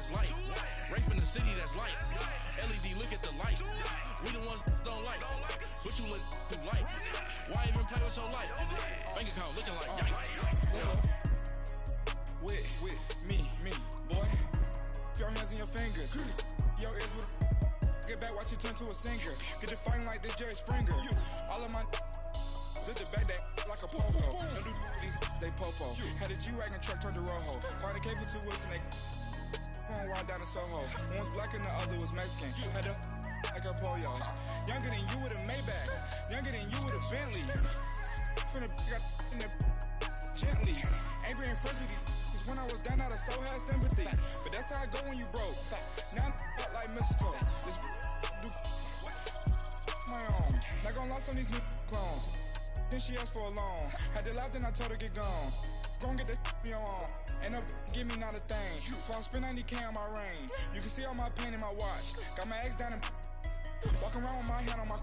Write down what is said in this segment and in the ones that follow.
that's light. Rape in the city that's light. LED, look at the light. We the ones don't like. What you look too light? Why even play with your life? Bank account looking like yikes. With me, boy. Your hands and your fingers. Your ears with get back, watch you turn to a singer. Get to fighting like this Jerry Springer. All of my zip the back that like a popo. Don't do these, they popo. Had a G-Wagon truck turned to Rojo. Find a cable 2 wheels and they going wild down in Soho. One was black and the other was Mexican. Had a like a pollo. Younger than you with a Maybach. Younger than you with a Bentley. From the got in the gently. Angry and friends with these. When I was down, I so had sympathy. But that's how I go when you broke. Now I'm like mistletoe. This do my own. Not gonna lost on these new clones. Then she asked for a loan. Had to laugh, then I told her get gone. Gon' get that me on. Ain't no give me not a thing. So I spend 90K on my range. You can see all my pain in my watch. Got my ex down and walking around with my hand on my.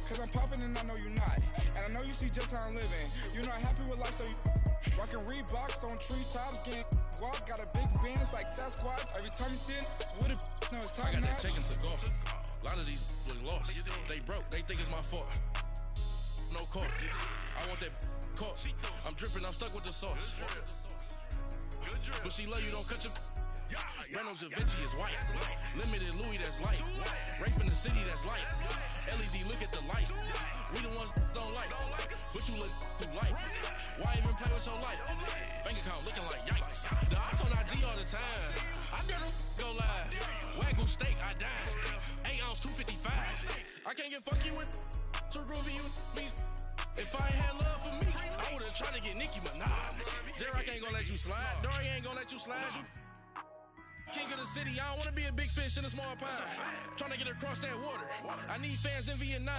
Cause I'm popping and I know you not. And I know you see just how I'm living. You're not happy with life, so you rockin' Reeboks on treetops, getting guap. Got a big band, it's like Sasquatch. Every time you see it, with it, no, it's top notch. I got that chicken to go. A lot of these look lost. They broke, they think it's my fault. No court. I want that caught. I'm dripping, I'm stuck with the sauce. But she love you, don't cut your. Reynolds Da Vinci is white. Limited Louis that's light. Rape in the city that's light. LED, look at the light. We the ones don't like. But you look too light. Why even play with your life? Bank account looking like yikes. The ops on IG all the time. I dare them go live. Wagyu steak, I died. 8 ounce, 255. I can't get fuck you with too groovy you me. If I ain't had love for me, I would've tried to get Nicki Minaj. J-Rock ain't gonna let you slide. Dory ain't gonna let you slide. You king of the city, I don't wanna be a big fish in a small pond. Trying to get across that water. I need fans in Vietnam.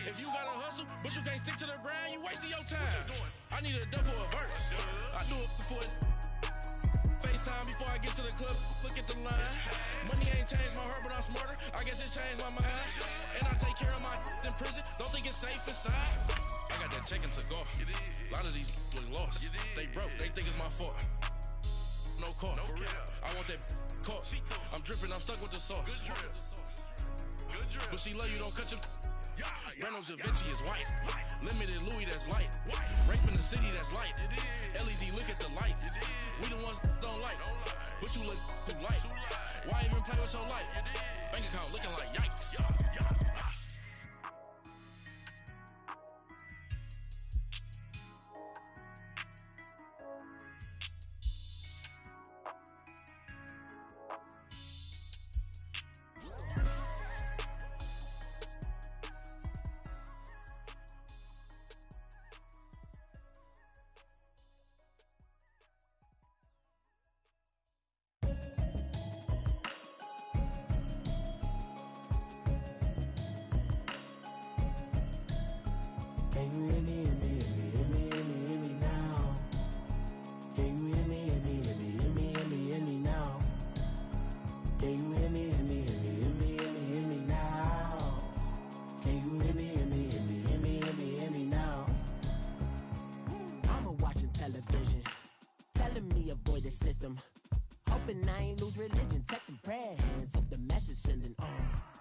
If you gotta hustle, but you can't stick to the grind, you wasting your time. I need a dub for a verse. I do it for FaceTime before I get to the club. Look at the line. Money ain't changed my heart, but I'm smarter. I guess it changed my mind. And I take care of my in prison. Don't think it's safe inside. I got that chicken to go. A lot of these look lost. They broke, they think it's my fault. No court. I want that caught. I'm dripping, I'm stuck with the sauce. But she love you, don't cut your. Reynolds Da Vinci is white. Limited Louis that's light. Rape in the city that's light. LED, look at the light. We the ones don't like. But you look too light. Why even play with your life? Bank account looking like yikes. Hoping I ain't lose religion, texting prayer hands, hope the message sending on.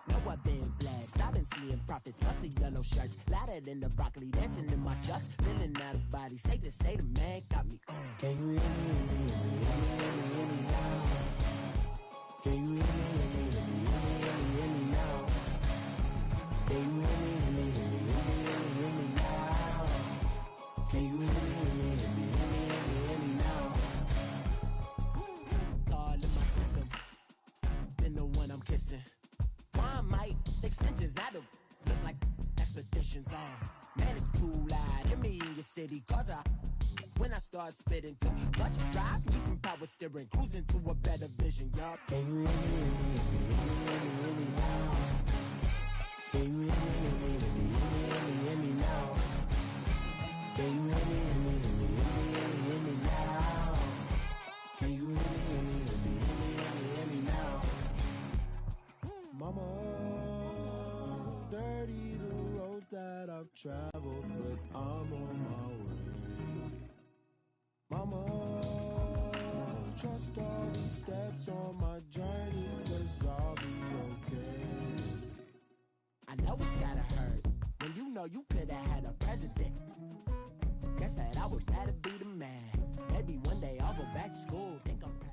Know I've been blessed, I've been seeing prophets, bust the yellow shirts, louder than the broccoli, dancing in my chucks, feeling out of body, safe to say the man got me on. Can you hear me, hear me now? Can you hear me, hear me now? Can you hear me, hear me now? Can you hear me, hear me now? All in my system, been the one I'm kissing. One might extensions that'll look like expeditions on. Man, it's too loud. Hear me in your city, cause when I start spitting, too much drive, need some power steering, cruising to a better vision, y'all. Can you hear me now? Can you hear me now? Can you hear me now? Can you hear me now? Mama, dirty the roads that I've traveled, but I'm on my way. Mama, trust trust all these steps on my journey, 'cause I'll be okay. I know it's gotta hurt when you know you could've had a president. Guess that I would rather be the man. Maybe one day I'll go back to school. Think I'm ready.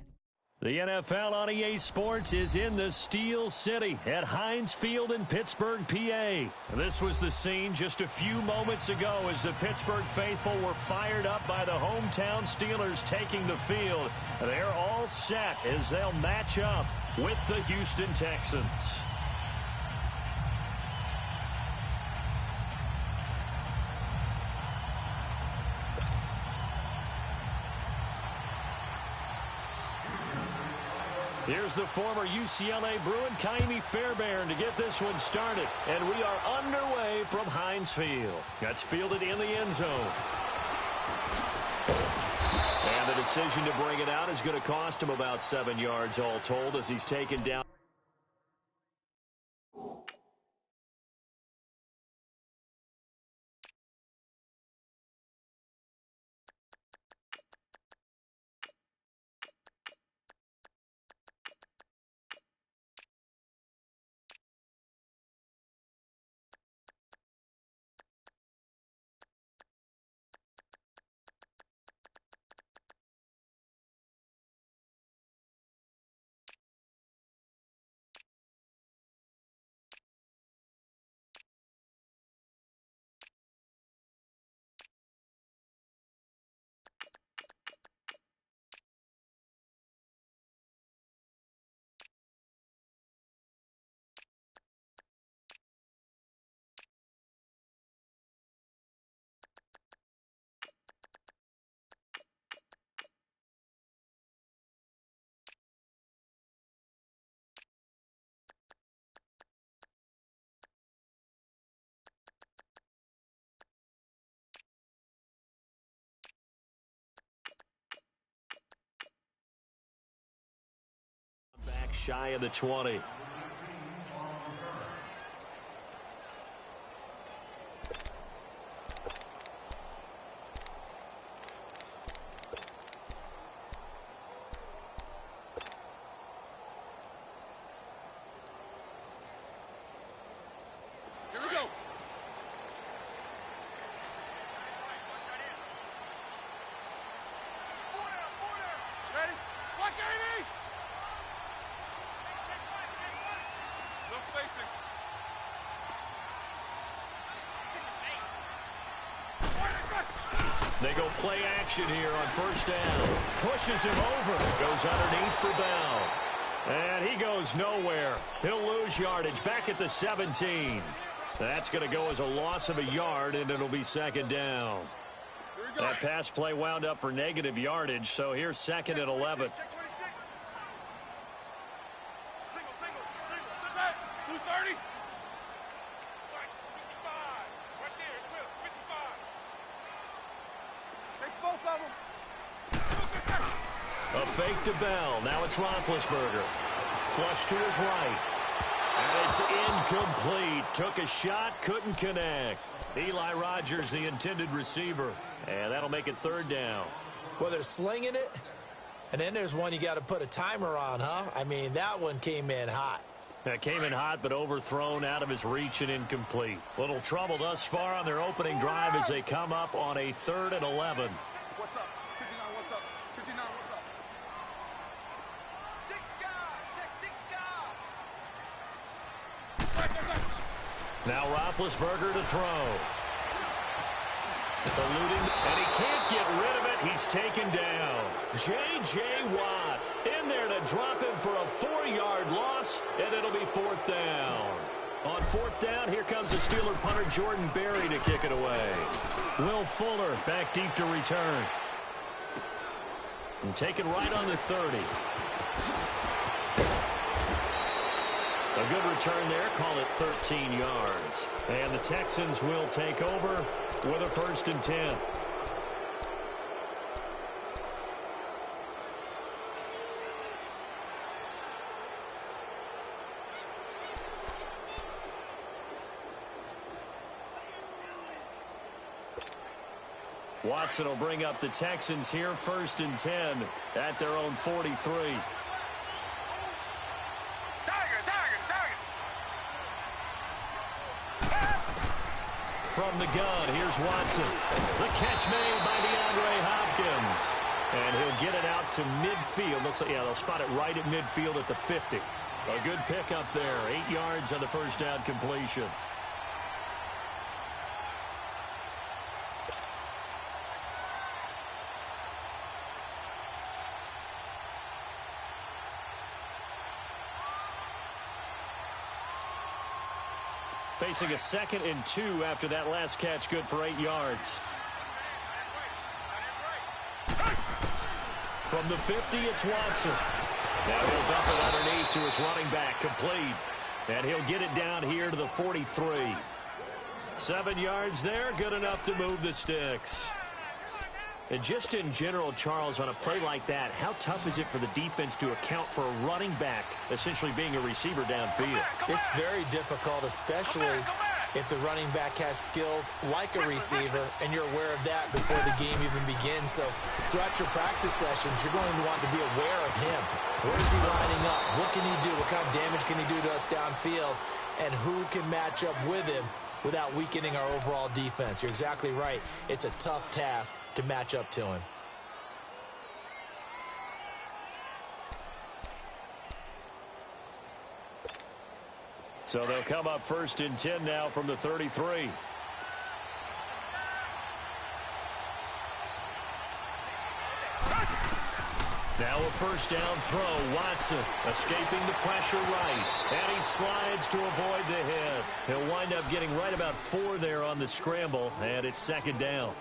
The NFL on EA Sports is in the Steel City at Heinz Field in Pittsburgh, PA. This was the scene just a few moments ago as the Pittsburgh faithful were fired up by the hometown Steelers taking the field. They're all set as they'll match up with the Houston Texans. Here's the former UCLA Bruin, Kaimi Fairbairn, to get this one started. And we are underway from Heinz Field. That's fielded in the end zone. And the decision to bring it out is going to cost him about 7 yards all told as he's taken down. Back shy of the 20. Here we go. Ready? What, Katie? No spacing. They go play action here on first down. Pushes him over. Goes underneath for Bell. And he goes nowhere. He'll lose yardage back at the 17. That's going to go as a loss of a yard, and it'll be second down. That pass play wound up for negative yardage, so here's second and 11. A fake to Bell. Now it's Roethlisberger. Flush to his right. And it's incomplete. Took a shot, couldn't connect. Eli Rogers, the intended receiver. And that'll make it third down. Well, they're slinging it. And then there's one you got to put a timer on, huh? I mean, that one came in hot. That came in hot, but overthrown out of his reach and incomplete. Little trouble thus far on their opening drive as they come up on a 3rd and 11. What's up? 59, what's up? 59, what's up? Now Roethlisberger to throw. Eluding, and he can't get rid of it. He's taken down. J.J. Watt in there to drop him for a 4-yard loss, and it'll be 4th down. On 4th down, here comes the Steeler punter Jordan Berry to kick it away. Will Fuller back deep to return. And take it right on the 30. A good return there, call it 13 yards. And the Texans will take over with a 1st and 10. Watson will bring up the Texans here, 1st and 10 at their own 43. From the gun, here's Watson. The catch made by DeAndre Hopkins. And he'll get it out to midfield. Looks like, yeah, they'll spot it right at midfield at the 50. A good pickup there. 8 yards on the first down completion. Facing a 2nd and 2 after that last catch, good for 8 yards. From the 50, it's Watson. Now he'll dump it underneath to his running back, complete. And he'll get it down here to the 43. 7 yards there, good enough to move the sticks. And just in general, Charles, on a play like that, how tough is it for the defense to account for a running back essentially being a receiver downfield? It's very difficult, especially if the running back has skills like a receiver, and you're aware of that before the game even begins. So throughout your practice sessions, you're going to want to be aware of him. Where is he lining up? What can he do? What kind of damage can he do to us downfield? And who can match up with him without weakening our overall defense? You're exactly right. It's a tough task to match up to him. So they'll come up 1st and 10 now from the 33. Now a 1st down throw. Watson escaping the pressure right. And he slides to avoid the hit. He'll wind up getting right about 4 there on the scramble, and it's 2nd down.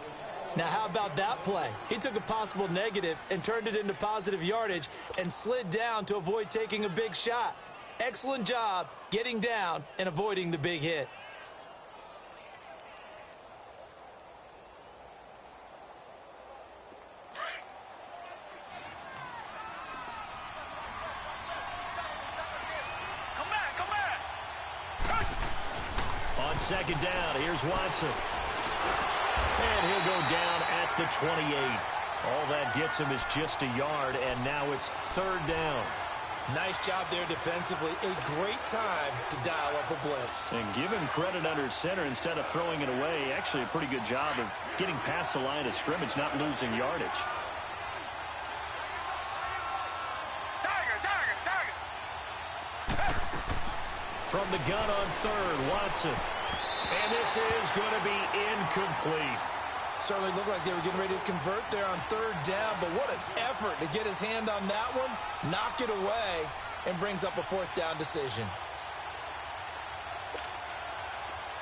Now, how about that play? He took a possible negative and turned it into positive yardage and slid down to avoid taking a big shot. Excellent job getting down and avoiding the big hit. On 2nd down, here's Watson. And he'll go down at the 28. All that gets him is just a yard, and now it's 3rd down. Nice job there defensively. A great time to dial up a blitz. And give him credit under center instead of throwing it away. Actually, a pretty good job of getting past the line of scrimmage, not losing yardage. From the gun on 3rd, Watson. And this is going to be incomplete. Certainly looked like they were getting ready to convert there on 3rd down, but what an effort to get his hand on that one, knock it away, and brings up a 4th down decision.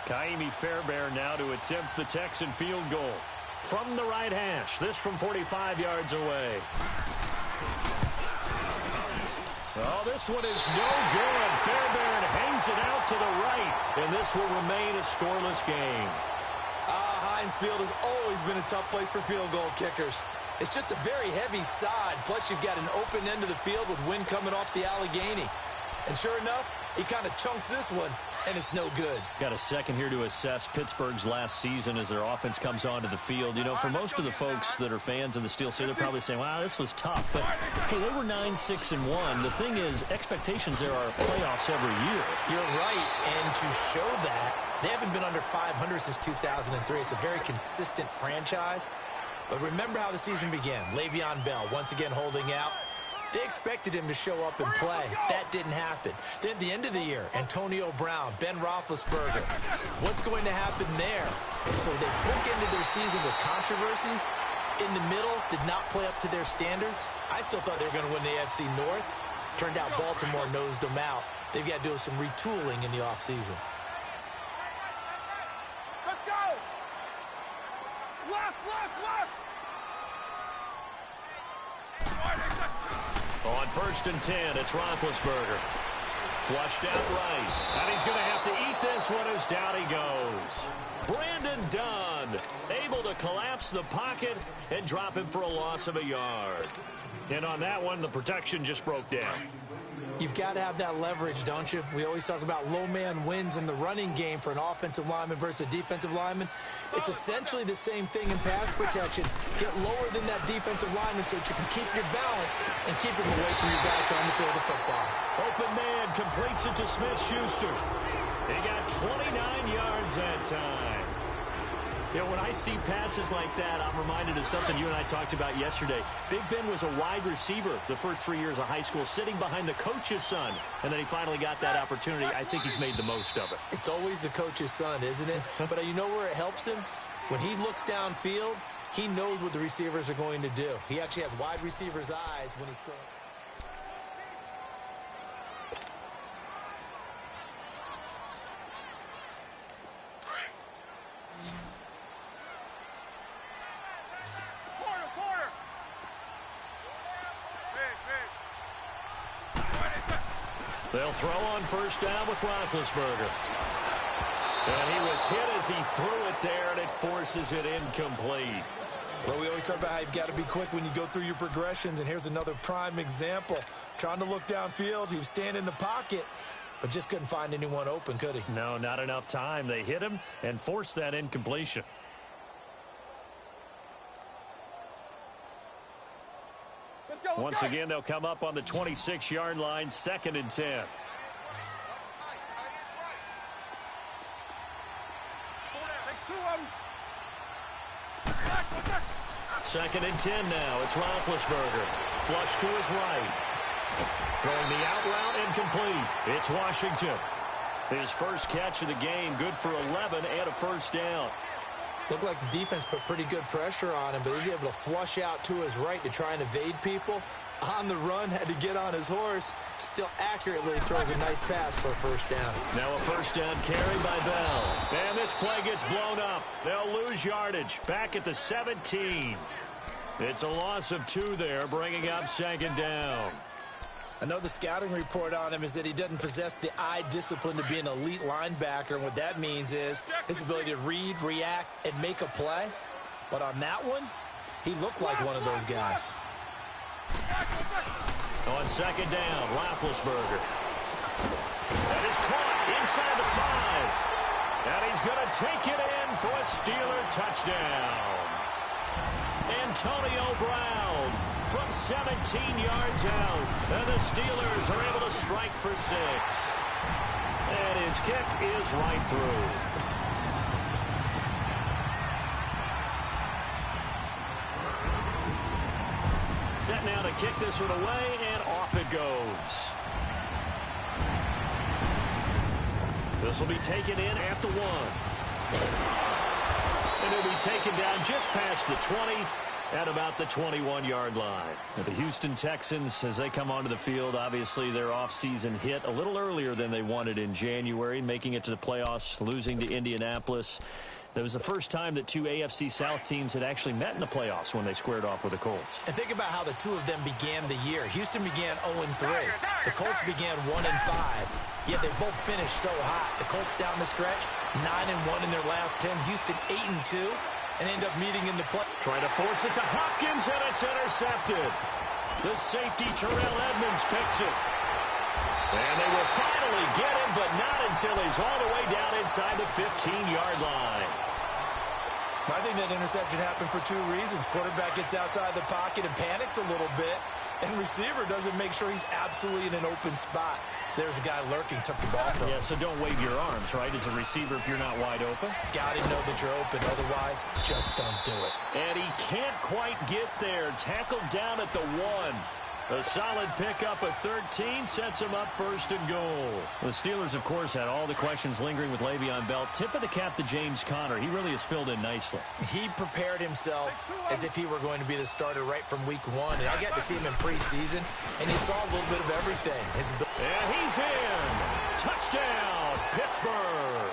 Kaimi Fairbairn now to attempt the Texan field goal. From the right hash, this from 45 yards away. Oh, this one is no good. Fairbairn hangs it out to the right, and this will remain a scoreless game. Heinz Field has always been a tough place for field goal kickers. It's just a very heavy side, plus you've got an open end of the field with wind coming off the Allegheny. And sure enough, he kind of chunks this one, and it's no good. Got a second here to assess Pittsburgh's last season as their offense comes onto the field. You know, for most of the folks that are fans of the Steel City, they're probably saying, wow, this was tough. But, hey, they were 9-6-1. The thing is, expectations there are playoffs every year. You're right, and to show that, they haven't been under 500 since 2003. It's a very consistent franchise. But remember how the season began. Le'Veon Bell once again holding out. They expected him to show up and play. That didn't happen. Then at the end of the year, Antonio Brown, Ben Roethlisberger. What's going to happen there? And so they bookended their season with controversies. In the middle, did not play up to their standards. I still thought they were going to win the AFC North. Turned out Baltimore nosed them out. They've got to do some retooling in the offseason. Let's go! Left! On 1st and 10, it's Roethlisberger. Flushed out right. And he's going to have to eat this one as down he goes. Brandon Dunn able to collapse the pocket and drop him for a loss of a yard. And on that one, the protection just broke down. You've got to have that leverage, don't you? We always talk about low man wins in the running game for an offensive lineman versus a defensive lineman. It's essentially the same thing in pass protection. Get lower than that defensive lineman so that you can keep your balance and keep him away from your guy trying to throw the football. Open man completes it to Smith-Schuster. He got 29 yards that time. You know, when I see passes like that, I'm reminded of something you and I talked about yesterday. Big Ben was a wide receiver the first 3 years of high school, sitting behind the coach's son, and then he finally got that opportunity. I think he's made the most of it. It's always the coach's son, isn't it? But you know where it helps him? When he looks downfield, he knows what the receivers are going to do. He actually has wide receivers' eyes when he's throwing. They'll throw on first down with Roethlisberger. And he was hit as he threw it there, and it forces it incomplete. Well, we always talk about how you've got to be quick when you go through your progressions, and here's another prime example. Trying to look downfield, he was standing in the pocket, but just couldn't find anyone open, could he? No, not enough time. They hit him and forced that incompletion. Once again, they'll come up on the 26-yard line, 2nd and 10. Second and 10 now. It's Roethlisberger. Flush to his right. Throwing the out route incomplete. It's Washington. His first catch of the game, good for 11 and a first down. Looked like the defense put pretty good pressure on him, but he's able to flush out to his right to try and evade people. On the run, had to get on his horse. Still accurately throws a nice pass for a first down. Now a first down carry by Bell. And this play gets blown up. They'll lose yardage. Back at the 17. It's a loss of 2 there, bringing up 2nd down. I know the scouting report on him is that he doesn't possess the eye discipline to be an elite linebacker. And what that means is his ability to read, react, and make a play. But on that one, he looked like one of those guys. On 2nd down, Roethlisberger. That is caught inside the 5. And he's going to take it in for a Steeler touchdown. Antonio Brown from 17 yards out. And the Steelers are able to strike for 6. And his kick is right through. Set now to kick this one away, and off it goes. This will be taken in at the 1. And it'll be taken down just past the 20 at about the 21-yard line. The Houston Texans, as they come onto the field, obviously their offseason hit a little earlier than they wanted in January, making it to the playoffs, losing to Indianapolis. That was the first time that 2 AFC South teams had actually met in the playoffs when they squared off with the Colts. And think about how the two of them began the year. Houston began 0-3. The Colts began 1-5. Yet they both finished so hot. The Colts down the stretch, 9-1 in their last 10. Houston 8-2, and end up meeting in the play. Trying to force it to Hopkins, and it's intercepted. The safety, Terrell Edmonds, picks it. And they will finally get him, but not until he's all the way down inside the 15-yard line. I think that interception happened for 2 reasons. Quarterback gets outside the pocket and panics a little bit, and receiver doesn't make sure he's absolutely in an open spot. So there's a guy lurking, took the ball from him. Yeah, so don't wave your arms, right, as a receiver if you're not wide open. Got to know that you're open. Otherwise, just don't do it. And he can't quite get there. Tackled down at the 1. A solid pickup of 13 sets him up 1st and goal. The Steelers, of course, had all the questions lingering with Le'Veon Bell. Tip of the cap to James Conner. He really has filled in nicely. He prepared himself as if he were going to be the starter right from week 1. And I got to see him in preseason, and you saw a little bit of everything. And he's in. Touchdown, Pittsburgh.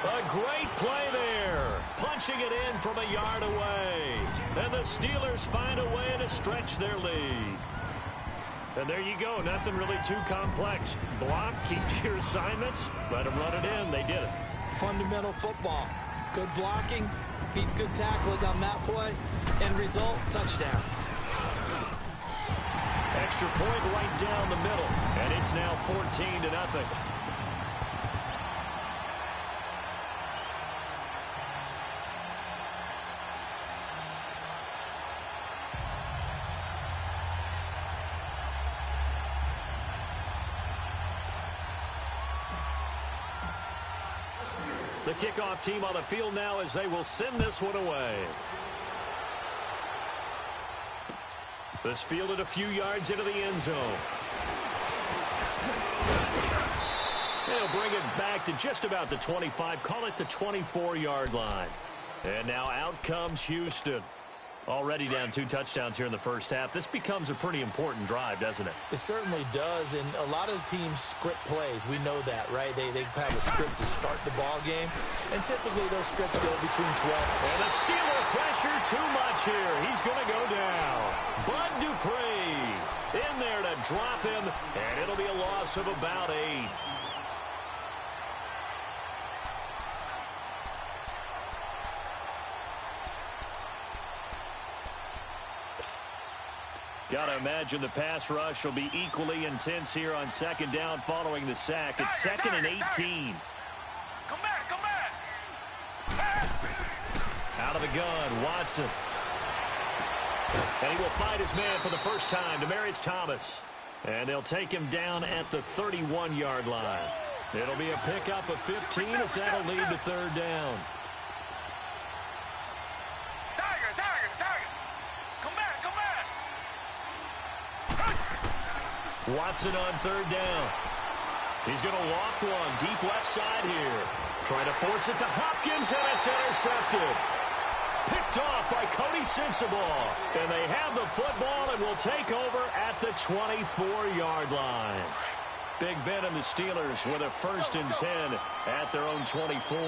A great play there. Punching it in from a yard away. And the Steelers find a way to stretch their lead. And there you go. Nothing really too complex. Block, keep your assignments, let them run it in. They did it. Fundamental football. Good blocking beats good tackling on that play. End result, touchdown. extra point right down the middle, and it's now 14-0. The kickoff team on the field now as they will send this one away. This fielded a few yards into the end zone. They'll bring it back to just about the 25, call it the 24-yard line. And now out comes Houston. Already down 2 touchdowns here in the first half. This becomes a pretty important drive, doesn't it? It certainly does, and a lot of teams script plays. We know that, right? They have a script to start the ball game, and typically those scripts go between 12. And the Steeler pressure too much here. He's going to go down. Bud Dupree in there to drop him, and it'll be a loss of about 8. Got to imagine the pass rush will be equally intense here on second down following the sack. It's second and 18. Come back. Out of the gun, Watson. And he will find his man for the first time, Demaryius Thomas. And they'll take him down at the 31-yard line. It'll be a pickup of 15 as that'll lead to third down. Watson on third down. He's going to loft one deep left side here. Trying to force it to Hopkins, and it's intercepted. Picked off by Cody Sensabaugh. And they have the football and will take over at the 24-yard line. Big Ben and the Steelers with a 1st and 10 at their own 24.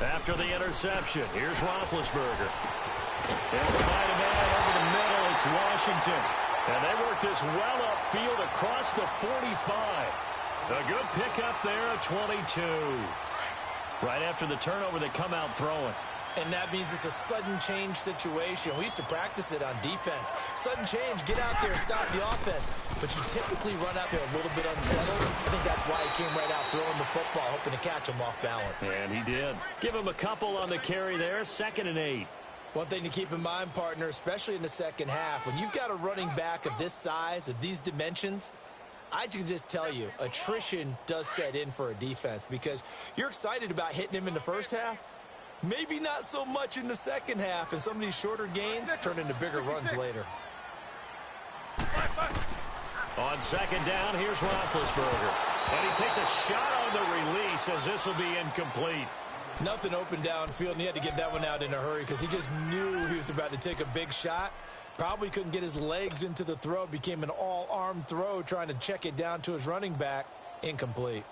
After the interception, here's Roethlisberger. They'll find a man over the middle. It's Washington. And they work this well upfield across the 45. A good pickup there at 22. Right after the turnover, they come out throwing. And that means it's a sudden change situation. We used to practice it on defense. Sudden change, get out there, stop the offense. But you typically run out there a little bit unsettled. I think that's why he came right out throwing the football, hoping to catch him off balance. And he did. Give him a couple on the carry there, 2nd and 8. One thing to keep in mind, partner, especially in the second half, when you've got a running back of this size, of these dimensions, I can just tell you, attrition does set in for a defense because you're excited about hitting him in the first half. Maybe not so much in the second half, and some of these shorter gains turn into bigger runs later. On 2nd down, here's Roethlisberger. And he takes a shot on the release as this will be incomplete. Nothing open downfield, and he had to get that one out in a hurry because he just knew he was about to take a big shot. Probably couldn't get his legs into the throw. Became an all-arm throw trying to check it down to his running back. Incomplete.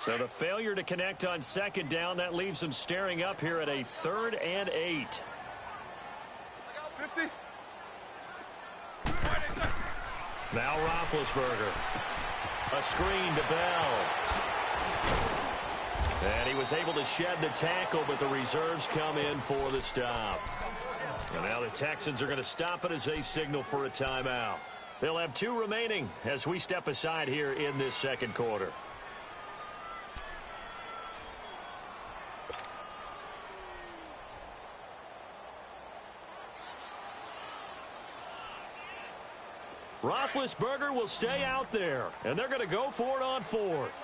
So the failure to connect on 2nd down, that leaves them staring up here at a 3rd and 8. 50. Now Roethlisberger. A screen to Bell. And he was able to shed the tackle, but the reserves come in for the stop. And now the Texans are going to stop it as they signal for a timeout. They'll have 2 remaining as we step aside here in this second quarter. Roethlisberger will stay out there, and they're going to go for it on 4th.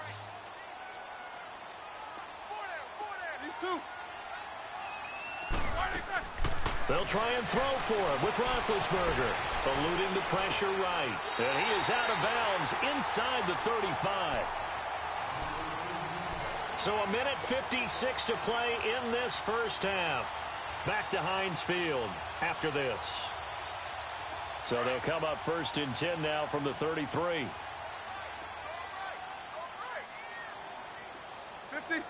They'll try and throw for it with Roethlisberger, eluding the pressure right. And he is out of bounds inside the 35. So a minute 56 to play in this first half. Back to Heinz Field after this. So they'll come up 1st and 10 now from the 33. 50.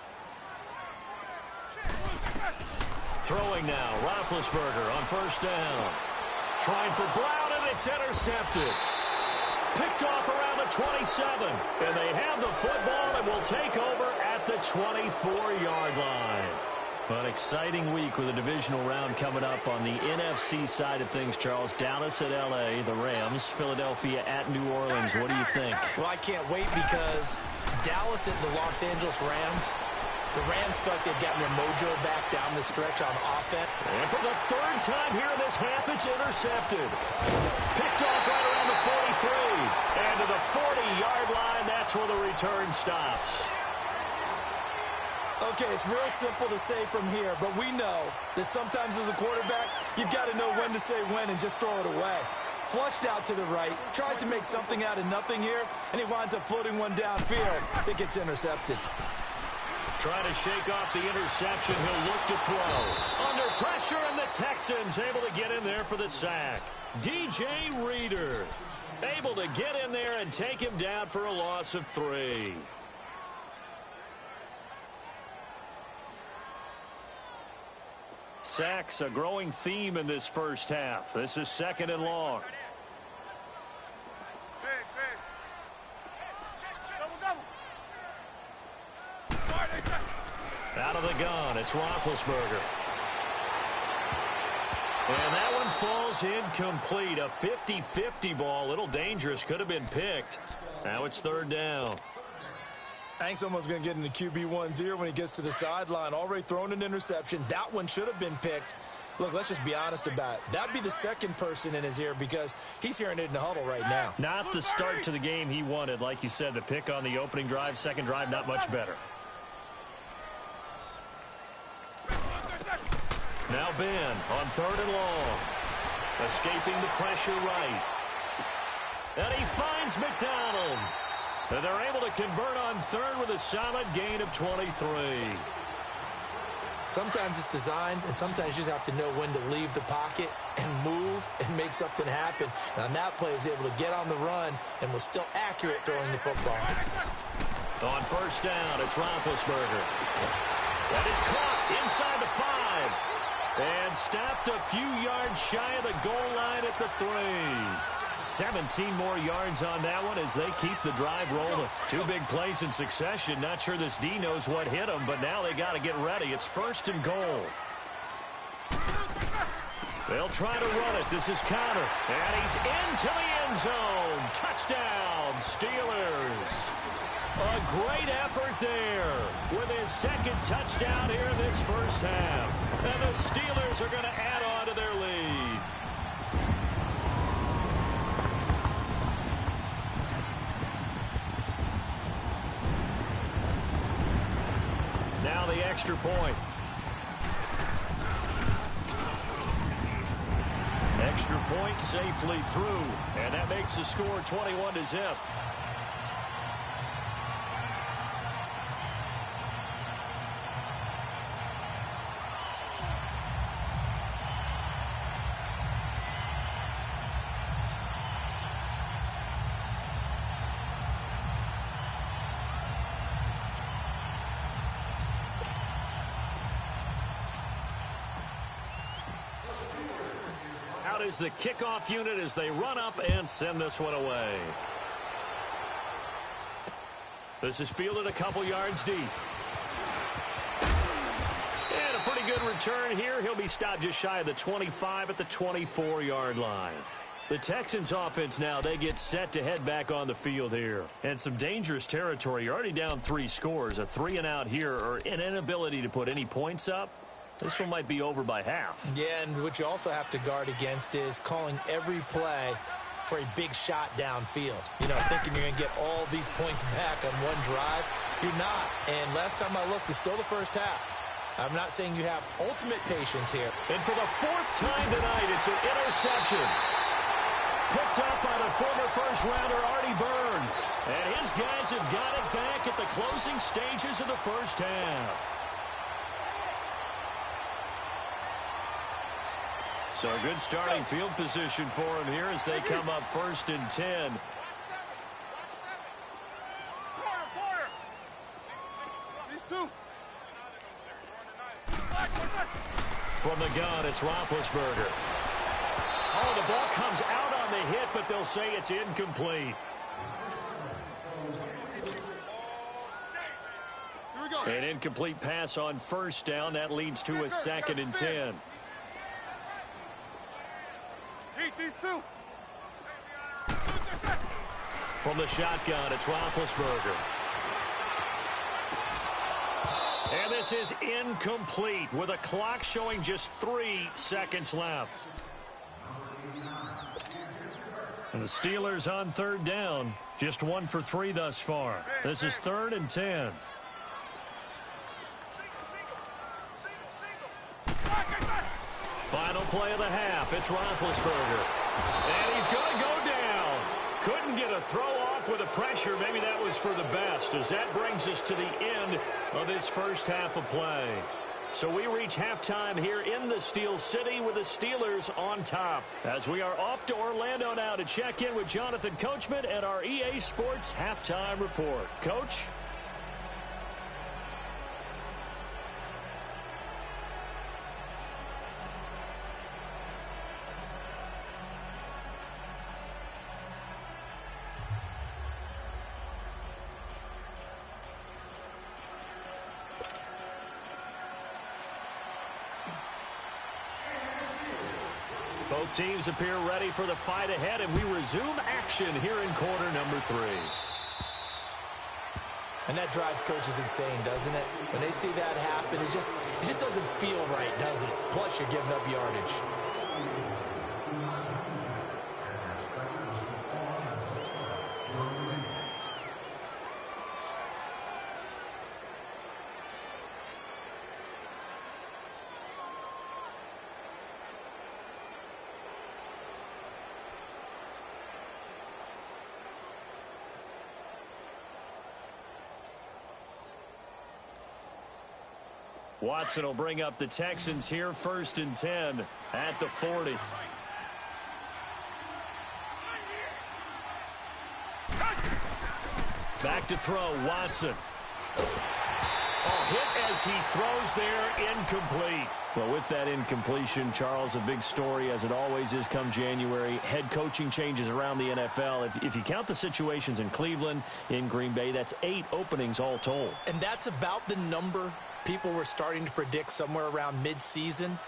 Throwing now, Roethlisberger on 1st down. Trying for Brown, and it's intercepted. Picked off around the 27. And they have the football and will take over at the 24-yard line. An exciting week with a divisional round coming up on the NFC side of things, Charles. Dallas at L.A., the Rams. Philadelphia at New Orleans. What do you think? Well, I can't wait because Dallas at the Los Angeles Rams, the Rams feel like they've gotten their mojo back down the stretch on offense. And for the third time here in this half, it's intercepted. Picked off right around the 43. And to the 40-yard line, that's where the return stops. Okay, it's real simple to say from here, but we know that sometimes as a quarterback, you've got to know when to say when and just throw it away. Flushed out to the right, tries to make something out of nothing here, and he winds up floating one downfield that gets intercepted. Trying to shake off the interception. He'll look to throw. Under pressure, and the Texans able to get in there for the sack. DJ Reader able to get in there and take him down for a loss of 3. Sacks, a growing theme in this first half. This is 2nd and long. Out of the gun, it's Roethlisberger. And that one falls incomplete. A 50-50 ball, a little dangerous, could have been picked. Now it's 3rd down. I think someone's going to get into QB1's ear when he gets to the sideline. Already thrown an interception. That one should have been picked. Look, let's just be honest about it. That'd be the second person in his ear because he's hearing it in the huddle right now. Not the start to the game he wanted. Like you said, the pick on the opening drive, second drive, not much better. Now Ben on 3rd and long. Escaping the pressure right. And he finds McDonald. And they're able to convert on 3rd with a solid gain of 23. Sometimes it's designed, and sometimes you just have to know when to leave the pocket and move and make something happen. And on that play, he was able to get on the run and was still accurate throwing the football. On 1st down, it's Roethlisberger. That is caught inside the 5. And stopped a few yards shy of the goal line at the 3. 17 more yards on that one as they keep the drive rolling. 2 big plays in succession. Not sure this D knows what hit them, but now they got to get ready. It's 1st and goal. They'll try to run it. This is Connor. And he's into the end zone. Touchdown, Steelers. A great effort there with his 2nd touchdown here in this first half. And the Steelers are going to add on to their lead. Now the extra point. Extra point safely through. And that makes the score 21-0. Out is the kickoff unit as they run up and send this one away. This is fielded a couple yards deep. And a pretty good return here. He'll be stopped just shy of the 25 at the 24-yard line. The Texans offense now, they get set to head back on the field here. And some dangerous territory. You're already down 3 scores. A 3-and-out here or an inability to put any points up. This one might be over by half. Yeah, and what you also have to guard against is calling every play for a big shot downfield. You know, thinking you're going to get all these points back on one drive. You're not. And last time I looked, it's still the first half. I'm not saying you have ultimate patience here. And for the 4th time tonight, it's an interception. Picked up by the former first-rounder Artie Burns. And his guys have got it back at the closing stages of the first half. So a good starting field position for him here as they come up 1st and 10. From the gun, it's Roethlisberger. Oh, the ball comes out on the hit, but they'll say it's incomplete. An incomplete pass on first down. That leads to a 2nd and 10. Eat these two. From the shotgun, it's Roethlisberger. And this is incomplete with a clock showing just 3 seconds left. And the Steelers on 3rd down. Just 1 for 3 thus far. This is 3rd and 10. Final play of the half. It's Roethlisberger. And he's going to go down. Couldn't get a throw off with the pressure. Maybe that was for the best, as that brings us to the end of this first half of play. So we reach halftime here in the Steel City with the Steelers on top. As we are off to Orlando now to check in with Jonathan Coachman and our EA Sports Halftime Report. Coach? Both teams appear ready for the fight ahead, and we resume action here in quarter number 3. And that drives coaches insane, doesn't it? When they see that happen, it just doesn't feel right, does it? Plus, you're giving up yardage. Watson will bring up the Texans here, 1st and 10 at the 40. Back to throw, Watson. Oh, hit as he throws there, incomplete. Well, with that incompletion, Charles, a big story, as it always is come January. Head coaching changes around the NFL. If you count the situations in Cleveland, in Green Bay, that's 8 openings all told. And that's about the number people were starting to predict somewhere around mid-season.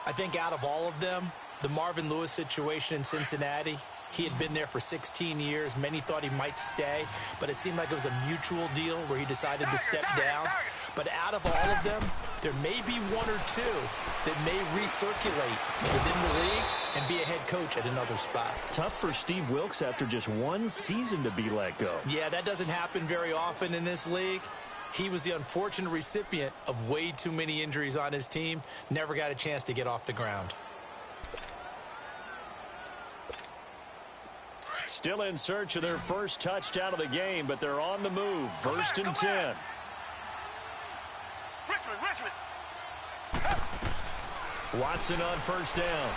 I think out of all of them, the Marvin Lewis situation in Cincinnati, he had been there for 16 years. Many thought he might stay, but it seemed like it was a mutual deal where he decided to step down. But out of all of them, there may be 1 or 2 that may recirculate within the league and be a head coach at another spot. Tough for Steve Wilks after just 1 season to be let go. Yeah, that doesn't happen very often in this league. He was the unfortunate recipient of way too many injuries on his team. Never got a chance to get off the ground. Still in search of their first touchdown of the game, but they're on the move. 1st and 10. Watson on 1st down.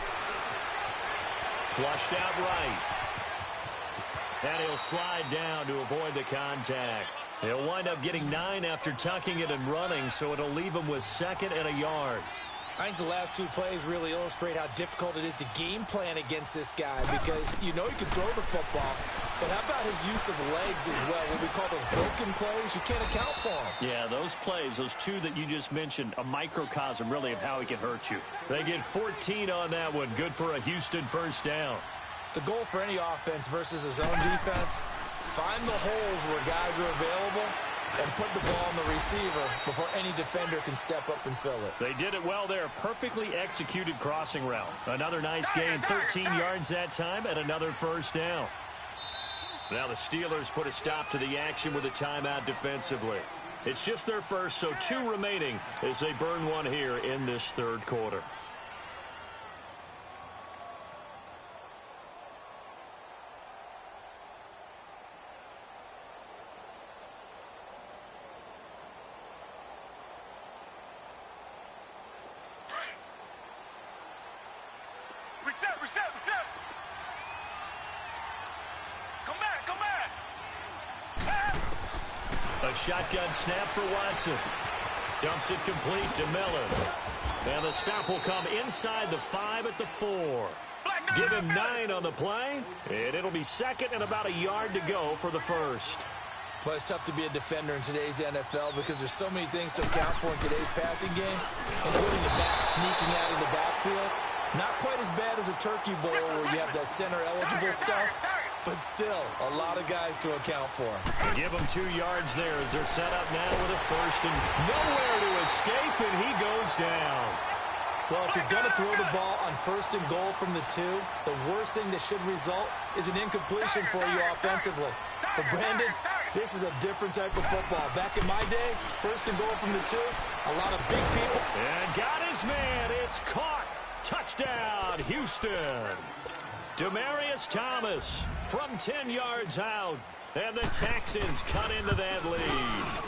Flushed out right. And he'll slide down to avoid the contact. He'll wind up getting 9 after tucking it and running, so it'll leave him with 2nd and a yard. I think the last 2 plays really illustrate how difficult it is to game plan against this guy, because you know he can throw the football, but how about his use of legs as well? What we call those broken plays, you can't account for them. Yeah, those plays, those 2 that you just mentioned, a microcosm really of how he can hurt you. They get 14 on that one. Good for a Houston 1st down. The goal for any offense versus his own defense, find the holes where guys are available and put the ball on the receiver before any defender can step up and fill it. They did it well there. Perfectly executed crossing route. Another nice gain, 13 yards that time, and another 1st down. Now the Steelers put a stop to the action with a timeout defensively. It's just their first, so 2 remaining as they burn 1 here in this 3rd quarter. Reset. Come back. A shotgun snap for Watson. Dumps it complete to Miller. And the stop will come inside the 5 at the 4. Give him 9 on the play, and it'll be 2nd and about a yard to go for the 1st. Well, it's tough to be a defender in today's NFL because there's so many things to account for in today's passing game, including the back sneaking out of the backfield. Not quite as bad as a turkey bowl where you have that center-eligible stuff, but still a lot of guys to account for. Give them 2 yards there as they're set up now with a first and nowhere to escape, and he goes down. Well, if you're going to throw the ball on first and goal from the 2, the worst thing that should result is an incompletion for you offensively. But Brandon, this is a different type of football. Back in my day, first and goal from the 2, a lot of big people. And got his man. It's caught. Touchdown, Houston. Demaryius Thomas from 10 yards out. And the Texans cut into that lead.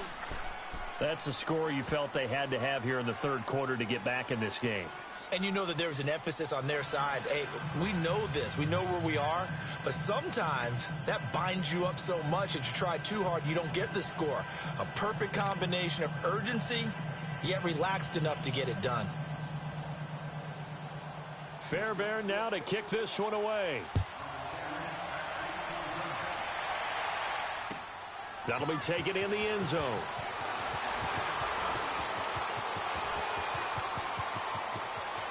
That's a score you felt they had to have here in the third quarter to get back in this game. And you know that there was an emphasis on their side. Hey, we know this. We know where we are. But sometimes that binds you up so much that you try too hard, you don't get the score. A perfect combination of urgency, yet relaxed enough to get it done. Fairbairn now to kick this one away. That'll be taken in the end zone.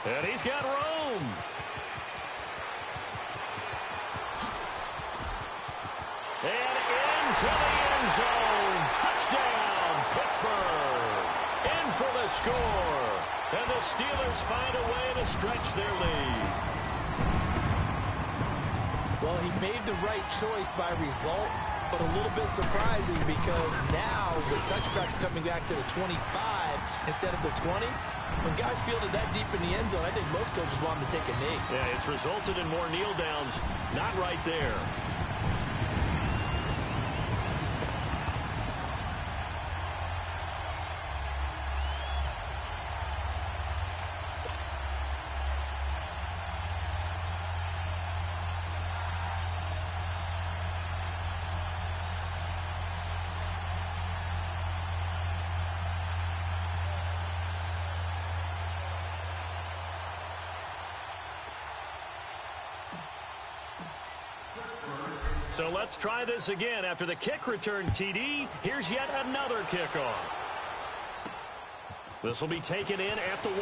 And he's got room. And into the end zone. Touchdown, Pittsburgh. In for the score. And the Steelers find a way to stretch their lead. Well, he made the right choice by result, but a little bit surprising because now with touchbacks coming back to the 25 instead of the 20, when guys fielded that deep in the end zone, I think most coaches want them to take a knee. Yeah, it's resulted in more kneel downs. Not right there. So let's try this again. After the kick return TD, here's yet another kickoff. This will be taken in at the 1.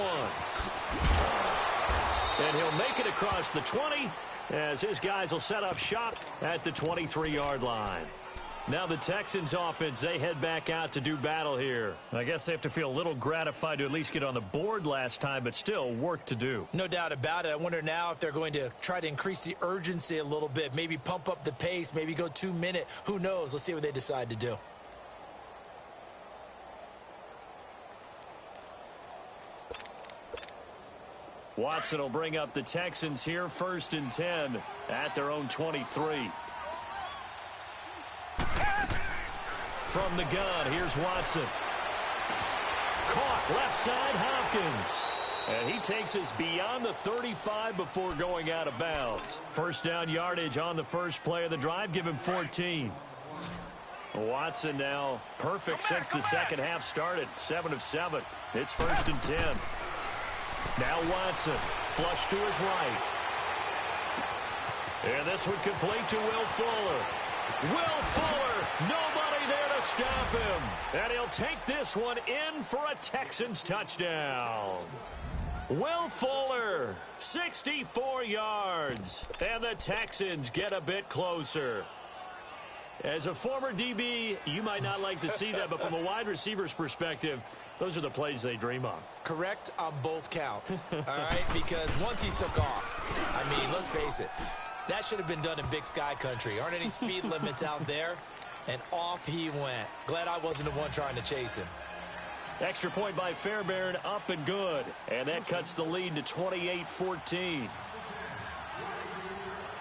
And he'll make it across the 20 as his guys will set up shop at the 23-yard line. Now the Texans offense, they head back out to do battle here. I guess they have to feel a little gratified to at least get on the board last time, but still work to do. No doubt about it. I wonder now if they're going to try to increase the urgency a little bit, maybe pump up the pace, maybe go 2-minute. Who knows? Let's see what they decide to do. Watson will bring up the Texans here, 1st and 10 at their own 23. From the gun, here's Watson. Caught left side, Hopkins. And he takes us beyond the 35 before going out of bounds. First down yardage on the first play of the drive. Give him 14. Watson now perfect since the second half started. 7 of 7. It's 1st and 10. Now Watson, flush to his right. And this one complete to Will Fuller. Will Fuller, nobody there to stop him. And he'll take this one in for a Texans touchdown. Will Fuller, 64 yards. And the Texans get a bit closer. As a former DB, you might not like to see that, but from a wide receiver's perspective, those are the plays they dream of. Correct on both counts, all right? Because once he took off, I mean, let's face it, that should have been done in Big Sky country. Aren't any speed limits out there? And off he went. Glad I wasn't the one trying to chase him. Extra point by Fairbairn, up and good. And that cuts the lead to 28-14.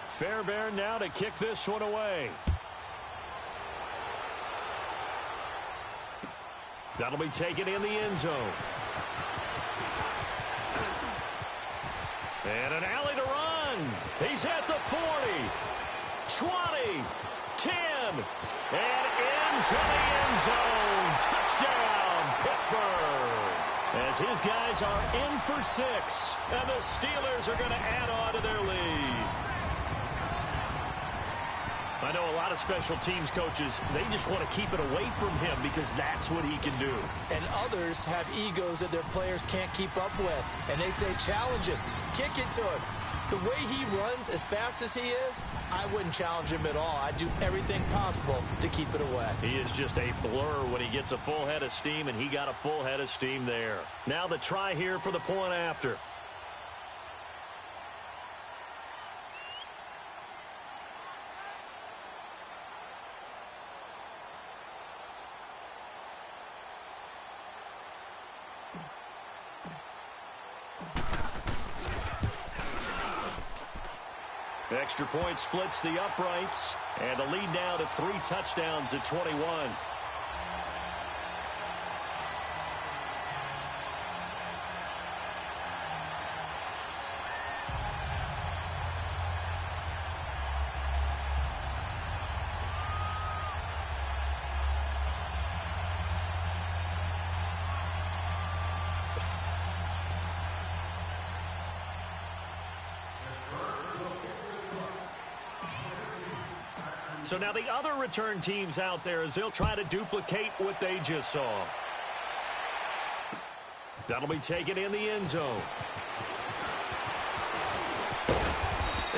Fairbairn now to kick this one away. That'll be taken in the end zone. And an alley to run. He's at the 40, 20, 10, and into the end zone. Touchdown, Pittsburgh. As his guys are in for 6, and the Steelers are going to add on to their lead. I know a lot of special teams coaches, they just want to keep it away from him because that's what he can do. And others have egos that their players can't keep up with. And they say, challenge him, kick it to him. The way he runs as fast as he is, I wouldn't challenge him at all. I'd do everything possible to keep it away. He is just a blur when he gets a full head of steam, and he got a full head of steam there. Now the try here for the point after. Extra point splits the uprights, and the lead now to 3 touchdowns at 21. So now the other return teams out there as they'll try to duplicate what they just saw. That'll be taken in the end zone.